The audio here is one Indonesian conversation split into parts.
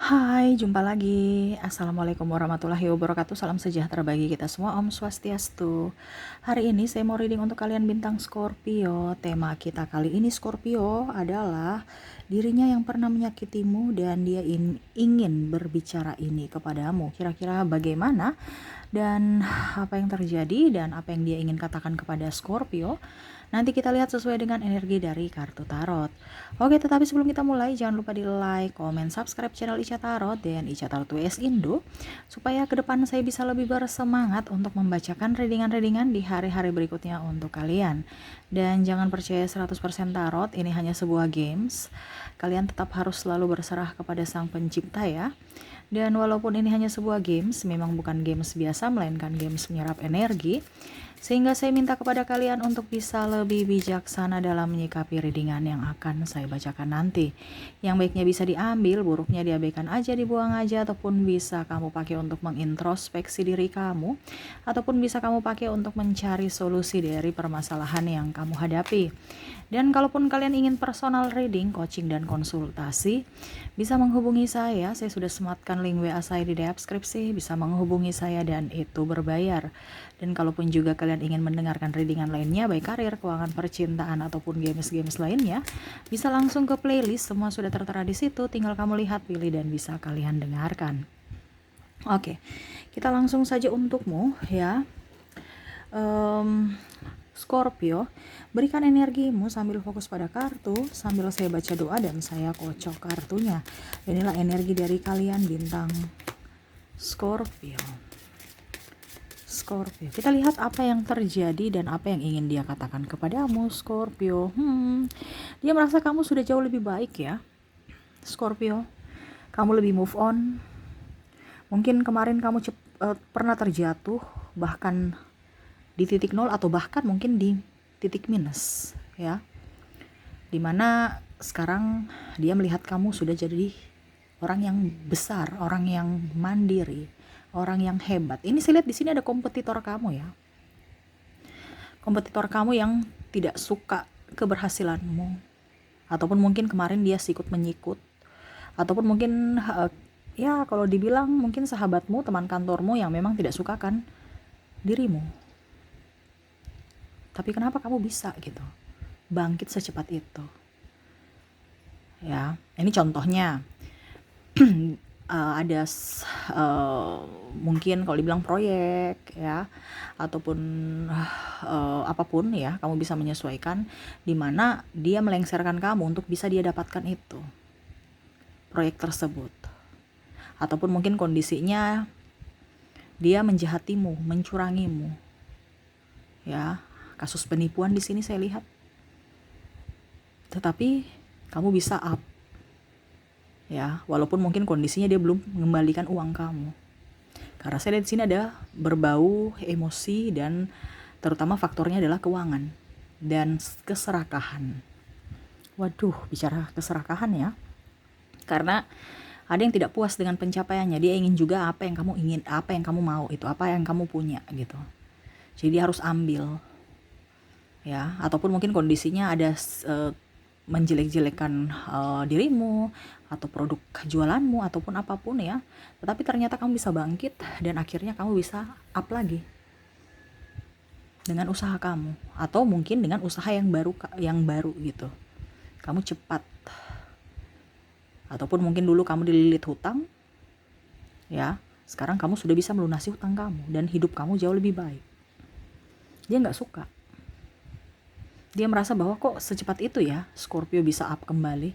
Hai, jumpa lagi. Assalamualaikum warahmatullahi wabarakatuh. Salam sejahtera bagi kita semua. Om Swastiastu. Hari ini saya mau reading untuk kalian bintang Scorpio. Tema kita kali ini Scorpio adalah dirinya yang pernah menyakitimu dan dia ingin berbicara ini kepadamu. Kira-kira bagaimana dan apa yang terjadi dan apa yang dia ingin katakan kepada Scorpio? Nanti kita lihat sesuai dengan energi dari kartu tarot. Oke, tetapi sebelum kita mulai, jangan lupa di like, komen, subscribe channel Ica Tarot dan Ica Tarot WS Indo, supaya ke depan saya bisa lebih bersemangat untuk membacakan readingan-readingan di hari-hari berikutnya untuk kalian. Dan jangan percaya 100% tarot, ini hanya sebuah games. Kalian tetap harus selalu berserah kepada Sang Pencipta ya. Dan walaupun ini hanya sebuah games, memang bukan games biasa, melainkan games menyerap energi. Sehingga saya minta kepada kalian untuk bisa lebih bijaksana dalam menyikapi readingan yang akan saya bacakan nanti. Yang baiknya bisa diambil, buruknya diabaikan aja, dibuang aja, ataupun bisa kamu pakai untuk mengintrospeksi diri kamu, ataupun bisa kamu pakai untuk mencari solusi dari permasalahan yang kamu hadapi. Dan kalaupun kalian ingin personal reading, coaching, dan konsultasi, bisa menghubungi saya sudah sematkan link WA saya di deskripsi, bisa menghubungi saya dan itu berbayar. Dan kalaupun juga kalian ingin mendengarkan readingan lainnya, baik karir, keuangan, percintaan, ataupun games-games lainnya, bisa langsung ke playlist, semua sudah tertera di situ, tinggal kamu lihat, pilih, dan bisa kalian dengarkan. Oke, kita langsung saja untukmu ya. Scorpio, berikan energimu sambil fokus pada kartu, sambil saya baca doa dan saya kocok kartunya. Inilah energi dari kalian bintang Scorpio. Kita lihat apa yang terjadi dan apa yang ingin dia katakan kepadamu, Scorpio. Dia merasa kamu sudah jauh lebih baik ya, Scorpio. Kamu lebih move on. Mungkin kemarin kamu pernah terjatuh, bahkan di titik nol atau bahkan mungkin di titik minus ya, dimana sekarang dia melihat kamu sudah jadi orang yang besar, orang yang mandiri, orang yang hebat. Ini saya lihat di sini ada kompetitor kamu ya, kompetitor kamu yang tidak suka keberhasilanmu, ataupun mungkin kemarin dia sikut menyikut, ataupun mungkin ya kalau dibilang mungkin sahabatmu, teman kantormu yang memang tidak sukakan dirimu. Tapi kenapa kamu bisa gitu bangkit secepat itu ya? Ini contohnya. Ada mungkin kalau dibilang proyek ya, ataupun apapun ya, kamu bisa menyesuaikan dimana dia melengsarkan kamu untuk bisa dia dapatkan itu proyek tersebut, ataupun mungkin kondisinya dia menjahatimu, mencurangimu ya. Kasus penipuan di sini saya lihat. Tetapi kamu bisa up ya, walaupun mungkin kondisinya dia belum mengembalikan uang kamu. Karena saya lihat di sini ada berbau emosi dan terutama faktornya adalah keuangan dan keserakahan. Waduh, bicara keserakahan ya. Karena ada yang tidak puas dengan pencapaiannya, dia ingin juga apa yang kamu ingin, apa yang kamu mau, itu apa yang kamu punya gitu. Jadi dia harus ambil ya, ataupun mungkin kondisinya ada menjelek-jelekan dirimu atau produk jualanmu ataupun apapun ya, tetapi ternyata kamu bisa bangkit dan akhirnya kamu bisa up lagi dengan usaha kamu, atau mungkin dengan usaha yang baru gitu. Kamu cepat, ataupun mungkin dulu kamu dililit hutang ya, sekarang kamu sudah bisa melunasi hutang kamu dan hidup kamu jauh lebih baik. Dia nggak suka. Dia merasa bahwa kok secepat itu ya Scorpio bisa up kembali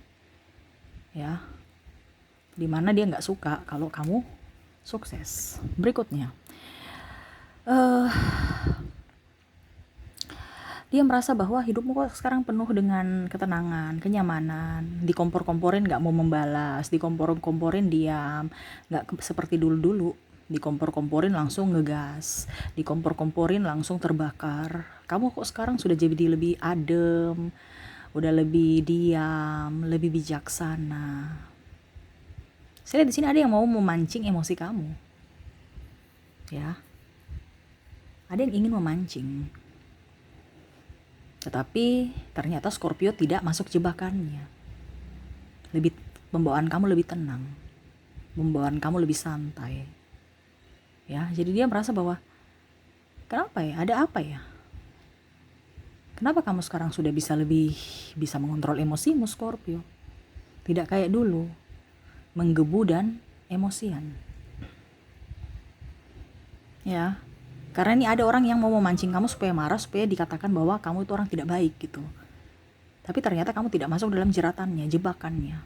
ya, dimana dia nggak suka kalau kamu sukses. Berikutnya dia merasa bahwa hidupmu kok sekarang penuh dengan ketenangan, kenyamanan, dikompor-komporin nggak mau membalas, dikompor-komporin diam, nggak seperti dulu-dulu, dikompor-komporin langsung ngegas, dikompor-komporin langsung terbakar. Kamu kok sekarang sudah jadi lebih adem, udah lebih diam, lebih bijaksana. Saya lihat di sini ada yang mau memancing emosi kamu ya, ada yang ingin memancing. Tetapi ternyata Scorpio tidak masuk jebakannya. Pembawaan kamu lebih tenang. membawaan kamu lebih santai. Ya, jadi dia merasa bahwa kenapa ya? Ada apa ya? Kenapa kamu sekarang sudah lebih bisa mengontrol emosimu, Scorpio? Tidak kayak dulu, menggebu dan emosian. Ya, karena ini ada orang yang mau memancing kamu supaya marah, supaya dikatakan bahwa kamu itu orang tidak baik gitu. Tapi ternyata kamu tidak masuk dalam jeratannya, jebakannya.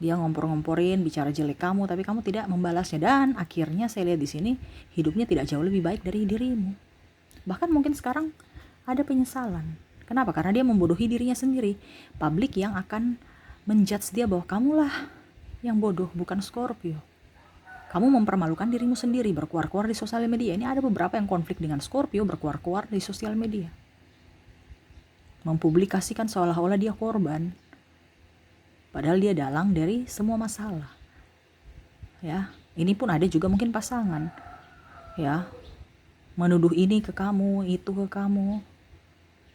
Dia ngompor-ngomporin, bicara jelek kamu, tapi kamu tidak membalasnya. Dan akhirnya saya lihat di sini, hidupnya tidak jauh lebih baik dari dirimu. Bahkan mungkin sekarang ada penyesalan. Kenapa? Karena dia membodohi dirinya sendiri. Publik yang akan menjudge dia bahwa kamulah yang bodoh, bukan Scorpio. Kamu mempermalukan dirimu sendiri berkuar-kuar di sosial media. Ini ada beberapa yang konflik dengan Scorpio berkuar-kuar di sosial media. Mempublikasikan seolah-olah dia korban. Padahal dia dalang dari semua masalah. Ya, ini pun ada juga mungkin pasangan. Ya, menuduh ini ke kamu, itu ke kamu.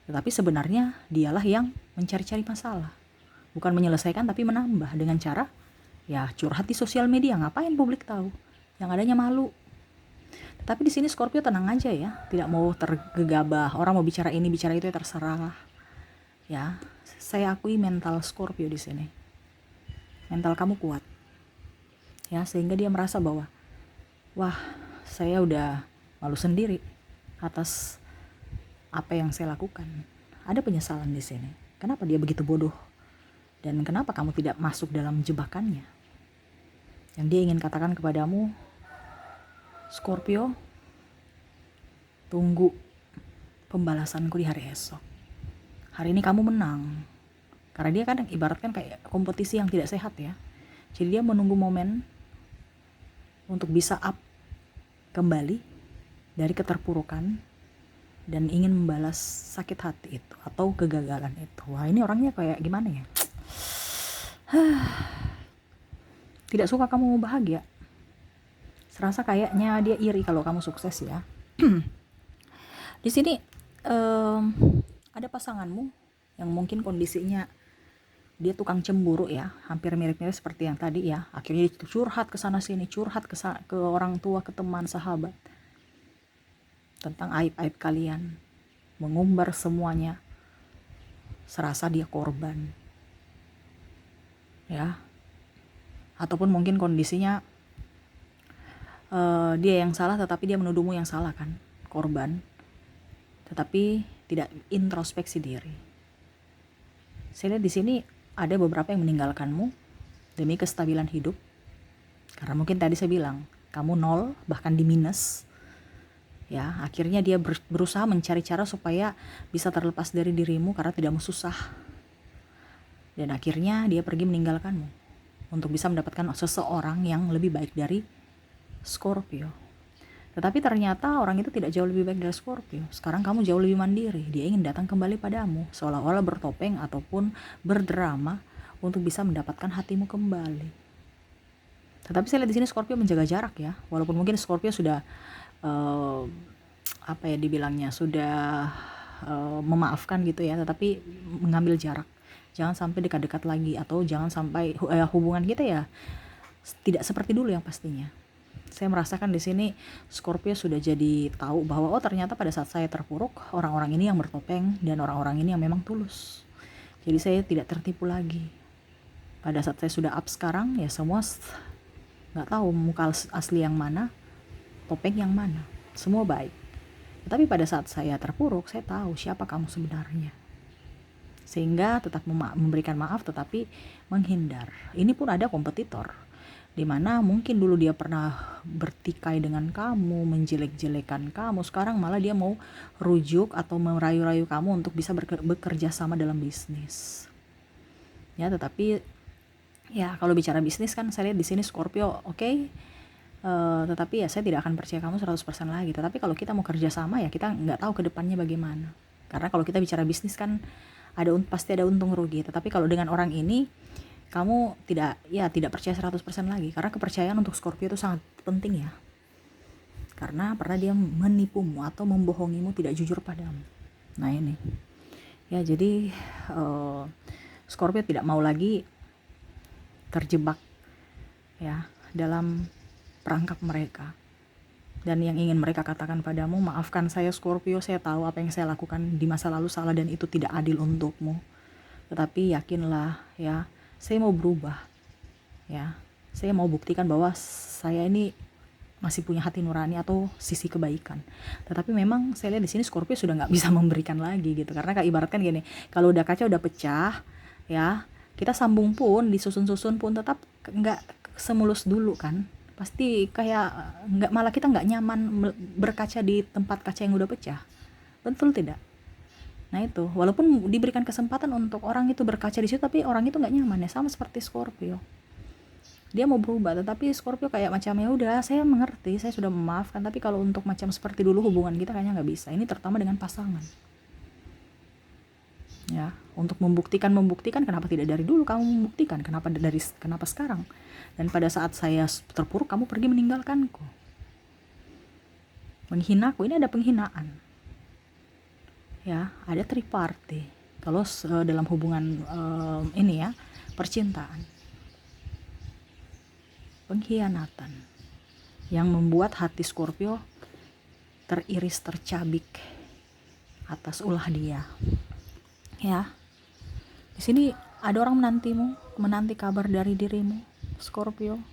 Tetapi sebenarnya dialah yang mencari-cari masalah. Bukan menyelesaikan tapi menambah dengan cara ya curhat di sosial media. Ngapain publik tahu? Yang adanya malu. Tapi di sini Scorpio tenang aja ya, tidak mau tergegabah. Orang mau bicara ini, bicara itu ya terserah. Ya, saya akui mental Scorpio di sini. Mental kamu kuat. Ya, sehingga dia merasa bahwa wah, saya udah malu sendiri atas apa yang saya lakukan. Ada penyesalan di sini. Kenapa dia begitu bodoh? Dan kenapa kamu tidak masuk dalam jebakannya? Yang dia ingin katakan kepadamu, Scorpio, tunggu pembalasanku di hari esok. Hari ini kamu menang. Karena dia kadang ibaratkan kayak kompetisi yang tidak sehat ya. Jadi dia menunggu momen untuk bisa up kembali dari keterpurukan dan ingin membalas sakit hati itu atau kegagalan itu. Wah, ini orangnya kayak gimana ya? Tidak suka kamu mau bahagia. Serasa kayaknya dia iri kalau kamu sukses ya. Di sini ada pasanganmu yang mungkin kondisinya dia tukang cemburu ya, hampir mirip-mirip seperti yang tadi ya. Akhirnya dia curhat ke sana sini, curhat ke orang tua, ke teman, sahabat tentang aib-aib kalian, mengumbar semuanya, serasa dia korban ya. Ataupun mungkin kondisinya dia yang salah tetapi dia menuduhmu yang salah kan, korban, tetapi tidak introspeksi diri. Saya lihat di sini ada beberapa yang meninggalkanmu demi kestabilan hidup, karena mungkin tadi saya bilang kamu nol bahkan di minus. Ya, akhirnya dia berusaha mencari cara supaya bisa terlepas dari dirimu karena tidak mau susah. Dan akhirnya dia pergi meninggalkanmu untuk bisa mendapatkan seseorang yang lebih baik dari Scorpio. Tetapi ternyata orang itu tidak jauh lebih baik dari Scorpio. Sekarang kamu jauh lebih mandiri. Dia ingin datang kembali padamu, seolah-olah bertopeng ataupun berdrama untuk bisa mendapatkan hatimu kembali. Tetapi saya lihat di sini Scorpio menjaga jarak ya. Walaupun mungkin Scorpio sudah dibilangnya sudah memaafkan gitu ya, tetapi mengambil jarak. Jangan sampai dekat-dekat lagi, atau jangan sampai hubungan kita ya tidak seperti dulu yang pastinya. Saya merasakan di sini Scorpio sudah jadi tahu bahwa ternyata pada saat saya terpuruk, orang-orang ini yang bertopeng dan orang-orang ini yang memang tulus. Jadi saya tidak tertipu lagi. Pada saat saya sudah up sekarang ya semua nggak tahu muka asli yang mana, topeng yang mana, semua baik. Tapi pada saat saya terpuruk, saya tahu siapa kamu sebenarnya. Sehingga tetap memberikan maaf tetapi menghindar. Ini pun ada kompetitor, dimana mungkin dulu dia pernah bertikai dengan kamu, menjelek-jelekan kamu, sekarang malah dia mau rujuk atau merayu-rayu kamu untuk bisa bekerja sama dalam bisnis. Ya, tetapi ya kalau bicara bisnis kan saya lihat di sini Scorpio oke. Tetapi ya saya tidak akan percaya kamu 100% lagi. Tetapi kalau kita mau kerja sama ya kita nggak tahu ke depannya bagaimana. Karena kalau kita bicara bisnis kan pasti ada untung rugi. Tetapi kalau dengan orang ini kamu tidak percaya 100% lagi. Karena kepercayaan untuk Scorpio itu sangat penting ya. Karena pernah dia menipumu atau membohongimu, tidak jujur padamu. Nah ini. Ya jadi Scorpio tidak mau lagi terjebak ya, dalam perangkap mereka. Dan yang ingin mereka katakan padamu, maafkan saya Scorpio, saya tahu apa yang saya lakukan di masa lalu salah dan itu tidak adil untukmu. Tetapi yakinlah ya, saya mau berubah. Ya, saya mau buktikan bahwa saya ini masih punya hati nurani atau sisi kebaikan. Tetapi memang saya lihat di sini Scorpio sudah nggak bisa memberikan lagi gitu, karena ibaratkan gini, kalau udah kaca udah pecah ya, kita sambung pun disusun-susun pun tetap nggak semulus dulu kan, pasti kayak nggak, malah kita nggak nyaman berkaca di tempat kaca yang udah pecah, betul tidak? Nah itu, walaupun diberikan kesempatan untuk orang itu berkaca di situ, tapi orang itu nggak nyaman ya, sama seperti Scorpio. Dia mau berubah, tetapi Scorpio kayak macam ya udah, saya mengerti, saya sudah memaafkan, tapi kalau untuk macam seperti dulu hubungan kita kayaknya nggak bisa. Ini terutama dengan pasangan. Ya, untuk membuktikan kenapa tidak dari dulu kamu membuktikan, kenapa sekarang? Dan pada saat saya terpuruk kamu pergi meninggalkanku. Menghinaku, ini ada penghinaan. Ya, ada triparty. Kalau dalam hubungan ini ya, percintaan. Pengkhianatan yang membuat hati Scorpio teriris tercabik atas ulah dia. Ya, di sini ada orang menanti kabar dari dirimu, Scorpio.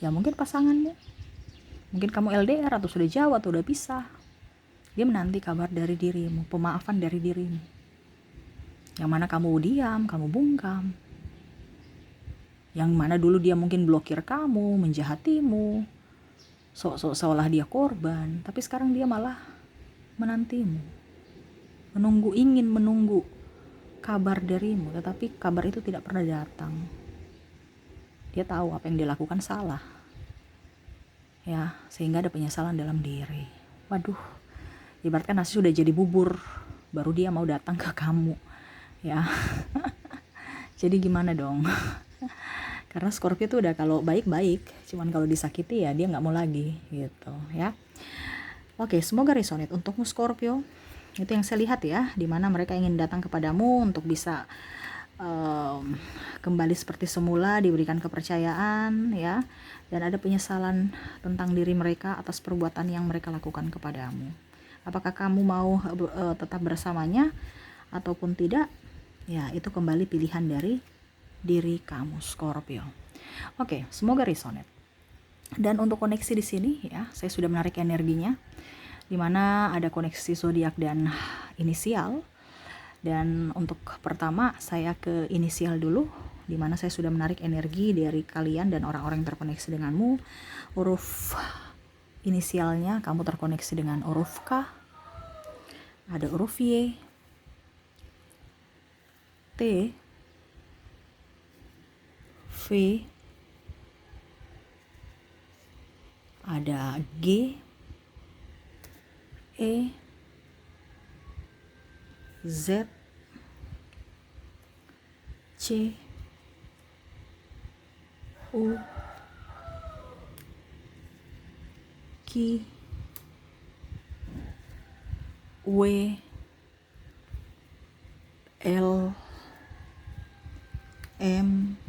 Ya mungkin pasanganmu, mungkin kamu LDR atau sudah jauh atau udah pisah. Dia menanti kabar dari dirimu, pemaafan dari dirimu. Yang mana kamu diam, kamu bungkam. Yang mana dulu dia mungkin blokir kamu, menjahatimu, seolah dia korban, tapi sekarang dia malah menantimu, ingin menunggu kabar darimu, tetapi kabar itu tidak pernah datang. Dia tahu apa yang dilakukan salah, ya, sehingga ada penyesalan dalam diri. Waduh, ibaratkan nasi sudah jadi bubur, baru dia mau datang ke kamu, ya. Jadi gimana dong? Karena Scorpio tuh udah kalau baik-baik, cuman kalau disakiti ya dia nggak mau lagi gitu ya. Oke, semoga resonate untukmu Scorpio. Itu yang saya lihat ya, dimana mereka ingin datang kepadamu untuk bisa kembali seperti semula, diberikan kepercayaan ya, dan ada penyesalan tentang diri mereka atas perbuatan yang mereka lakukan kepadamu. Apakah kamu mau tetap bersamanya ataupun tidak? Ya, itu kembali pilihan dari diri kamu Scorpio. Oke, semoga resonate. Dan untuk koneksi di sini ya, saya sudah menarik energinya, di mana ada koneksi zodiak dan inisial. Dan untuk pertama saya ke inisial dulu, di mana saya sudah menarik energi dari kalian dan orang-orang yang terkoneksi denganmu. Huruf inisialnya kamu terkoneksi dengan huruf K, ada huruf Y, T, V, ada G, E, Z, C, U, Q, W, L, M,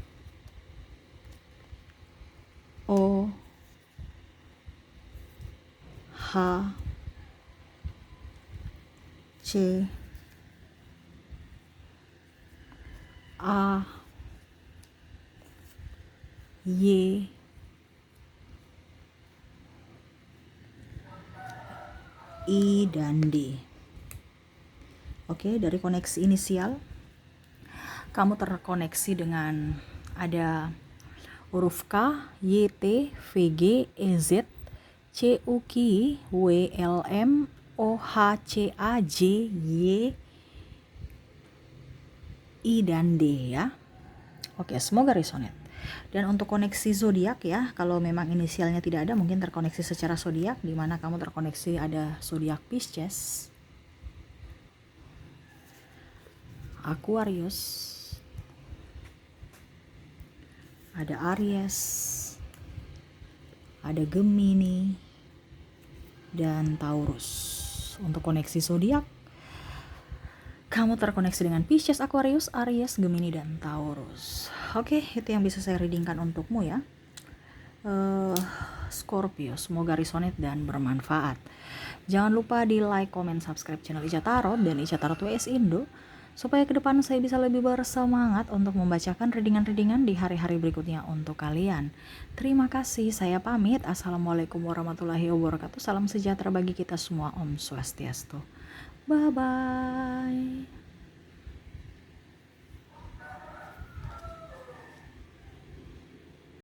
O, H, C, A, Y, I, dan D. Oke, dari koneksi inisial kamu terkoneksi dengan ada huruf K, Y, T, V, G, E, Z, C, U, Q, W, L, M, O, H, C, A, J, Y, I, dan D ya. Oke, semoga resonate. Dan untuk koneksi zodiak ya, kalau memang inisialnya tidak ada, mungkin terkoneksi secara zodiak, di mana kamu terkoneksi ada zodiak Pisces, Aquarius, ada Aries, ada Gemini, dan Taurus. Untuk koneksi zodiak kamu terkoneksi dengan Pisces, Aquarius, Aries, Gemini, dan Taurus. Oke, itu yang bisa saya readingkan untukmu ya. eh, Scorpio, semoga resonate dan bermanfaat. Jangan lupa di like, comment, subscribe channel Ica Tarot dan Ica Tarot WS Indo, supaya ke depan saya bisa lebih bersemangat untuk membacakan readingan-readingan di hari-hari berikutnya untuk kalian. Terima kasih, saya pamit. Assalamualaikum warahmatullahi wabarakatuh. Salam sejahtera bagi kita semua. Om Swastiastu. Bye-bye.